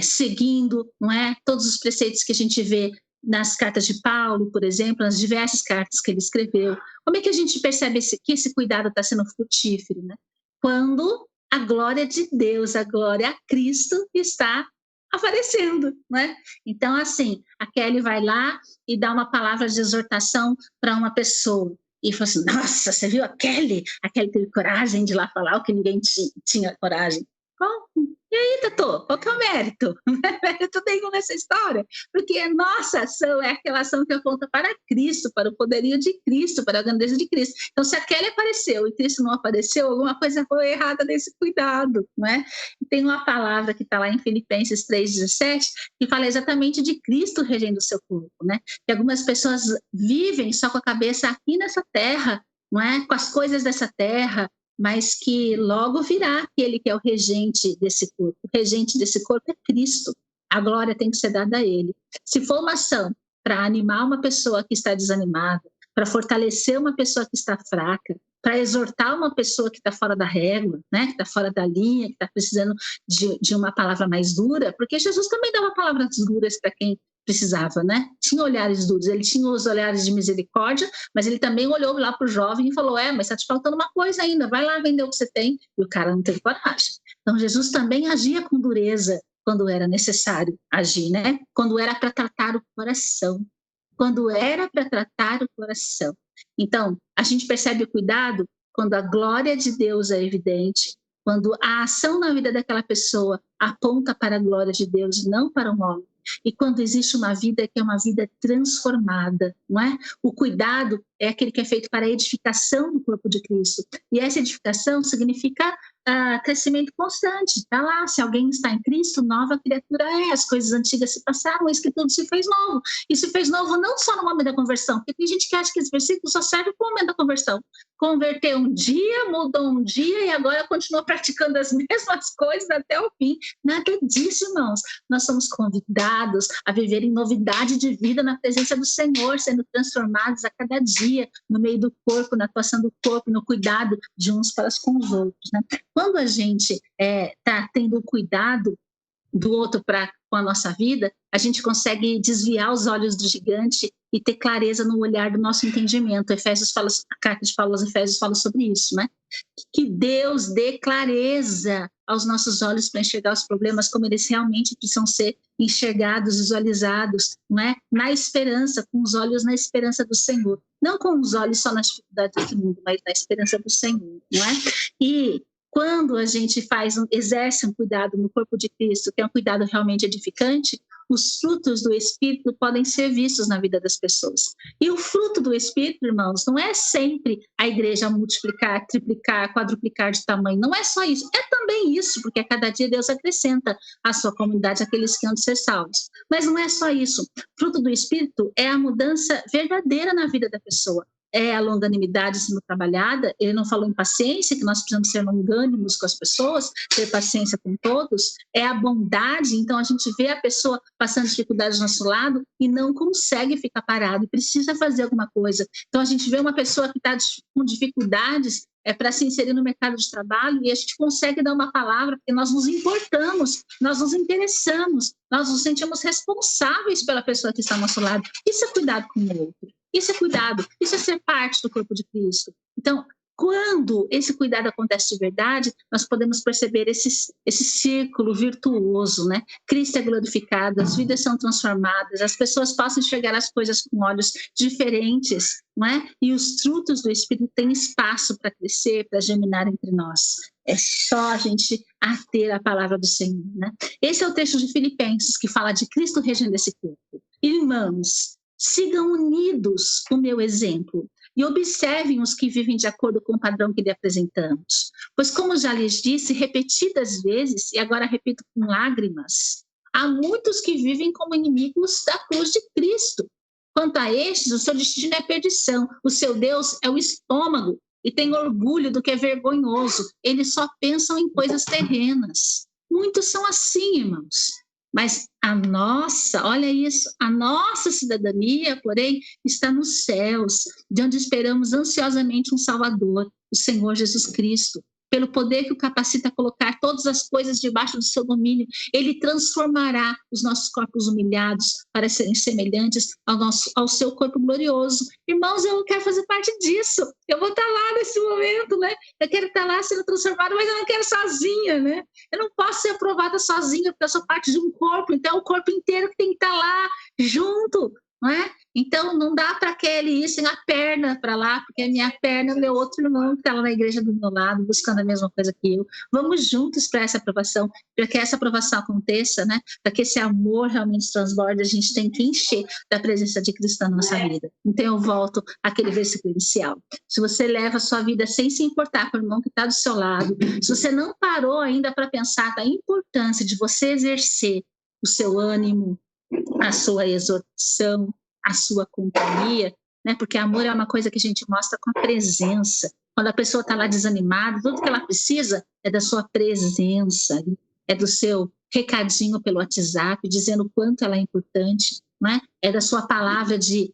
seguindo, não é, todos os preceitos que a gente vê nas cartas de Paulo, por exemplo, nas diversas cartas que ele escreveu? Como é que a gente percebe que esse cuidado está sendo frutífero, né? Quando a glória de Deus, a glória a Cristo está aparecendo, né? Então, assim, a Kelly vai lá e dá uma palavra de exortação para uma pessoa e fala assim: nossa, você viu a Kelly? A Kelly teve coragem de ir lá falar o que ninguém tinha coragem. E aí, Tatô, qual que é o mérito? Não é mérito nenhum nessa história, porque a nossa ação é aquela ação que aponta para Cristo, para o poderio de Cristo, para a grandeza de Cristo. Então, se a Kelly apareceu e Cristo não apareceu, alguma coisa foi errada nesse cuidado, não é? E tem uma palavra que está lá em Filipenses 3,17, que fala exatamente de Cristo regendo o seu corpo, né? Que algumas pessoas vivem só com a cabeça aqui nessa terra, não é? Com as coisas dessa terra, mas que logo virá aquele que é o regente desse corpo. O regente desse corpo é Cristo. A glória tem que ser dada a ele. Se for uma ação para animar uma pessoa que está desanimada, para fortalecer uma pessoa que está fraca, para exortar uma pessoa que está fora da régua, né, que está fora da linha, que está precisando de uma palavra mais dura, porque Jesus também dava palavras duras para quem precisava, né? Tinha olhares duros, ele tinha os olhares de misericórdia, mas ele também olhou lá para o jovem e falou: mas está te faltando uma coisa ainda, vai lá vender o que você tem. E o cara não teve coragem. Então Jesus também agia com dureza quando era necessário agir, né? Quando era para tratar o coração. Quando era para tratar o coração. Então, a gente percebe o cuidado quando a glória de Deus é evidente, quando a ação na vida daquela pessoa aponta para a glória de Deus, não para um homem. E quando existe uma vida que é uma vida transformada, não é? O cuidado é aquele que é feito para a edificação do corpo de Cristo. E essa edificação significa crescimento constante. Está lá, se alguém está em Cristo, nova criatura é. As coisas antigas se passaram, eis que tudo se fez novo. E se fez novo não só no momento da conversão, porque tem gente que acha que esse versículo só serve para o momento da conversão. Converteu um dia, mudou um dia e agora continua praticando as mesmas coisas até o fim. Nada disso, irmãos. Nós somos convidados a viver em novidade de vida na presença do Senhor, sendo transformados a cada dia no meio do corpo, na atuação do corpo, no cuidado de uns para com os outros, né? Quando a gente está tendo cuidado do outro com a nossa vida, a gente consegue desviar os olhos do gigante e ter clareza no olhar do nosso entendimento. A carta de Paulo aos Efésios fala sobre isso, né? Que Deus dê clareza aos nossos olhos para enxergar os problemas como eles realmente precisam ser enxergados, visualizados, não é? Na esperança, com os olhos na esperança do Senhor. Não com os olhos só nas dificuldades do mundo, mas na esperança do Senhor, não é? E quando a gente exerce um cuidado no corpo de Cristo, que é um cuidado realmente edificante, os frutos do Espírito podem ser vistos na vida das pessoas. E o fruto do Espírito, irmãos, não é sempre a igreja multiplicar, triplicar, quadruplicar de tamanho. Não é só isso. É também isso, porque a cada dia Deus acrescenta à sua comunidade aqueles que hão de ser salvos. Mas não é só isso. Fruto do Espírito é a mudança verdadeira na vida da pessoa. é a longanimidade sendo trabalhada. Ele não falou em paciência, que nós precisamos ser longânimos com as pessoas, ter paciência com todos. É a bondade, então a gente vê a pessoa passando dificuldades do nosso lado e não consegue ficar parado, precisa fazer alguma coisa. Então a gente vê uma pessoa que está com dificuldades para se inserir no mercado de trabalho e a gente consegue dar uma palavra, porque nós nos importamos, nós nos interessamos, nós nos sentimos responsáveis pela pessoa que está ao nosso lado. Isso é cuidado com o outro, isso é cuidado, isso é ser parte do corpo de Cristo. Então, quando esse cuidado acontece de verdade, nós podemos perceber esse círculo virtuoso, né? Cristo é glorificado, as vidas são transformadas, as pessoas passam a enxergar as coisas com olhos diferentes, não é? E os frutos do Espírito têm espaço para crescer, para germinar entre nós. É só a gente ter a palavra do Senhor, né? Esse é o texto de Filipenses, que fala de Cristo regendo esse corpo. Irmãos, sigam unidos o meu exemplo e observem os que vivem de acordo com o padrão que lhe apresentamos. Pois, como já lhes disse repetidas vezes, e agora repito com lágrimas, há muitos que vivem como inimigos da cruz de Cristo. Quanto a estes, o seu destino é perdição, o seu Deus é o estômago, e tem orgulho do que é vergonhoso. Eles só pensam em coisas terrenas. Muitos são assim, irmãos. Mas a nossa, olha isso, a nossa cidadania, porém, está nos céus, de onde esperamos ansiosamente um Salvador, o Senhor Jesus Cristo. Pelo poder que o capacita a colocar todas as coisas debaixo do seu domínio, ele transformará os nossos corpos humilhados para serem semelhantes ao seu corpo glorioso. Irmãos, eu quero fazer parte disso. Eu vou estar lá nesse momento, né? Eu quero estar lá sendo transformada, mas eu não quero sozinha, né? Eu não posso ser aprovada sozinha, porque eu sou parte de um corpo, então é o corpo inteiro que tem que estar lá junto, não é? Então, não dá para Kelly ir sem a perna para lá, porque a minha perna é o meu outro irmão que está lá na igreja do meu lado, buscando a mesma coisa que eu. Vamos juntos para essa aprovação, para que essa aprovação aconteça, né? Para que esse amor realmente transborde, a gente tem que encher da presença de Cristo na nossa vida. Então, eu volto àquele versículo inicial. Se você leva a sua vida sem se importar com o irmão que está do seu lado, se você não parou ainda para pensar da importância de você exercer o seu ânimo, a sua exortação, a sua companhia, né? Porque amor é uma coisa que a gente mostra com a presença. Quando a pessoa está lá desanimada, tudo que ela precisa é da sua presença, é do seu recadinho pelo WhatsApp, dizendo o quanto ela é importante, né? É da sua palavra de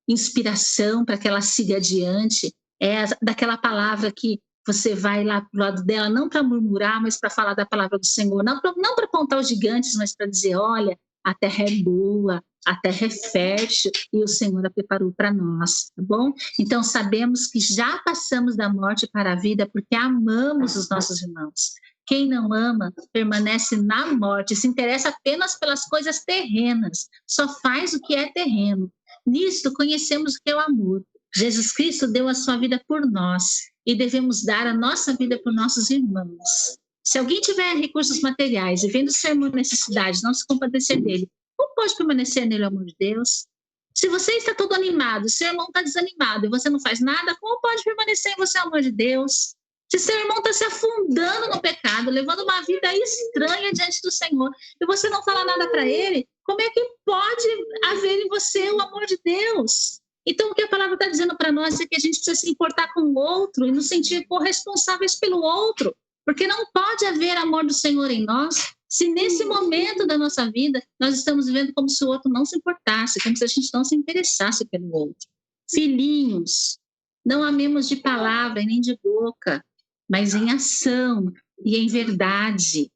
inspiração para que ela siga adiante, é daquela palavra que você vai lá para o lado dela, não para murmurar, mas para falar da palavra do Senhor, não para apontar os gigantes, mas para dizer, olha, a terra é boa, a terra é fértil e o Senhor a preparou para nós, tá bom? Então sabemos que já passamos da morte para a vida porque amamos os nossos irmãos. Quem não ama permanece na morte, se interessa apenas pelas coisas terrenas, só faz o que é terreno. Nisto conhecemos o que é o amor. Jesus Cristo deu a sua vida por nós e devemos dar a nossa vida por nossos irmãos. Se alguém tiver recursos materiais e vendo o seu irmão necessidade, não se compadecer dele, como pode permanecer nele o amor de Deus? Se você está todo animado, seu irmão está desanimado e você não faz nada, como pode permanecer em você o amor de Deus? Se seu irmão está se afundando no pecado, levando uma vida estranha diante do Senhor, e você não fala nada para ele, como é que pode haver em você o amor de Deus? Então, o que a palavra está dizendo para nós é que a gente precisa se importar com o outro e nos sentir corresponsáveis pelo outro. Porque não pode haver amor do Senhor em nós se nesse momento da nossa vida nós estamos vivendo como se o outro não se importasse, como se a gente não se interessasse pelo outro. Filhinhos, não amemos de palavra e nem de boca, mas em ação e em verdade.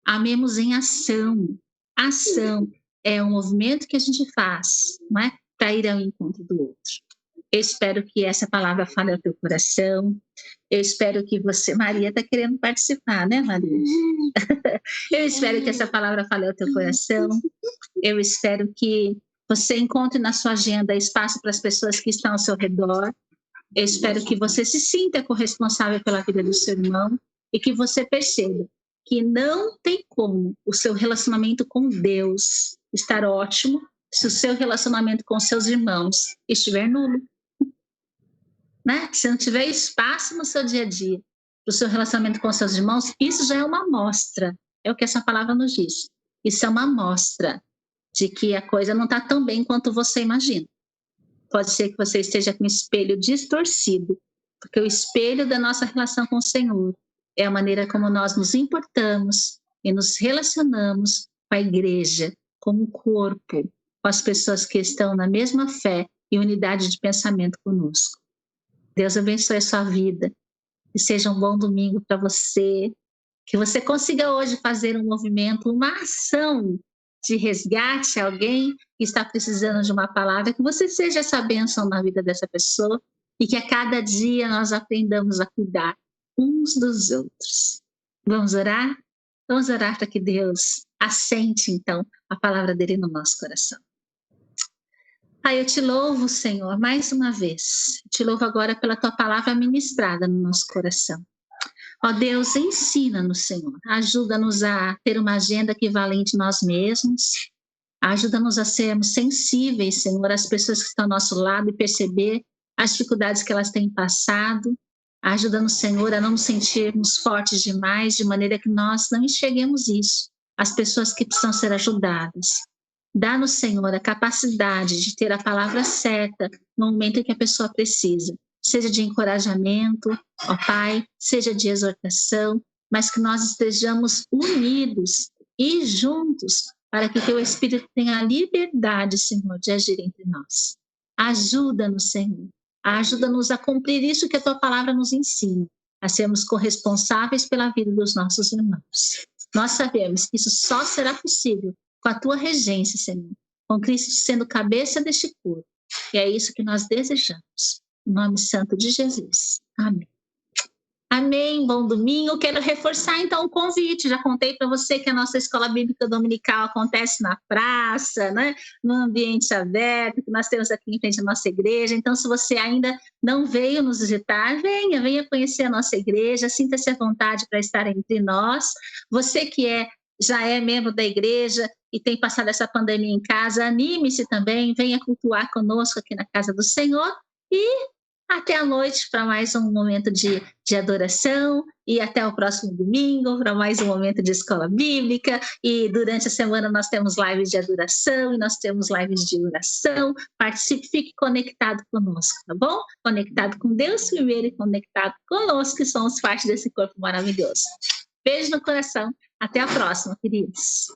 Amemos em ação. Ação é um movimento que a gente faz, não é? Para ir ao encontro do outro. Eu espero que essa palavra fale ao teu coração. Eu espero que você... Maria está querendo participar, né, Maria? Eu espero que essa palavra fale ao teu coração. Eu espero que você encontre na sua agenda espaço para as pessoas que estão ao seu redor. Eu espero que você se sinta corresponsável pela vida do seu irmão e que você perceba que não tem como o seu relacionamento com Deus estar ótimo se o seu relacionamento com seus irmãos estiver nulo. Né? Se não tiver espaço no seu dia a dia para o seu relacionamento com seus irmãos, isso já é uma amostra, é o que essa palavra nos diz. Isso é uma amostra de que a coisa não está tão bem quanto você imagina. Pode ser que você esteja com o espelho distorcido, porque o espelho da nossa relação com o Senhor é a maneira como nós nos importamos e nos relacionamos com a igreja, como corpo, com as pessoas que estão na mesma fé e unidade de pensamento conosco. Deus abençoe a sua vida, que seja um bom domingo para você, que você consiga hoje fazer um movimento, uma ação de resgate a alguém que está precisando de uma palavra, que você seja essa bênção na vida dessa pessoa e que a cada dia nós aprendamos a cuidar uns dos outros. Vamos orar? Vamos orar para que Deus assente, então, a palavra dele no nosso coração. Pai, eu te louvo, Senhor, mais uma vez. Te louvo agora pela tua palavra ministrada no nosso coração. Ó Deus, ensina-nos, Senhor. Ajuda-nos a ter uma agenda equivalente nós mesmos. Ajuda-nos a sermos sensíveis, Senhor, às pessoas que estão ao nosso lado e perceber as dificuldades que elas têm passado. Ajuda-nos, Senhor, a não nos sentirmos fortes demais, de maneira que nós não enxerguemos isso. As pessoas que precisam ser ajudadas. Dá-nos, Senhor, a capacidade de ter a palavra certa no momento em que a pessoa precisa. Seja de encorajamento, ó Pai, seja de exortação, mas que nós estejamos unidos e juntos para que Teu Espírito tenha a liberdade, Senhor, de agir entre nós. Ajuda-nos, Senhor. Ajuda-nos a cumprir isso que a Tua palavra nos ensina, a sermos corresponsáveis pela vida dos nossos irmãos. Nós sabemos que isso só será possível com a Tua regência, Senhor, com Cristo sendo cabeça deste corpo. E é isso que nós desejamos. No nome santo de Jesus. Amém. Amém, bom domingo. Quero reforçar então o convite. Já contei para você que a nossa escola bíblica dominical acontece na praça, né? No ambiente aberto, que nós temos aqui em frente à nossa igreja. Então, se você ainda não veio nos visitar, venha conhecer a nossa igreja, sinta-se à vontade para estar entre nós. Você que já é membro da igreja e tem passado essa pandemia em casa, anime-se também, venha cultuar conosco aqui na casa do Senhor e até a noite para mais um momento de adoração e até o próximo domingo para mais um momento de escola bíblica e durante a semana nós temos lives de adoração e nós temos lives de oração. Participe, fique conectado conosco, tá bom? Conectado com Deus primeiro e conectado conosco que somos parte desse corpo maravilhoso. Beijo no coração, até a próxima, queridos.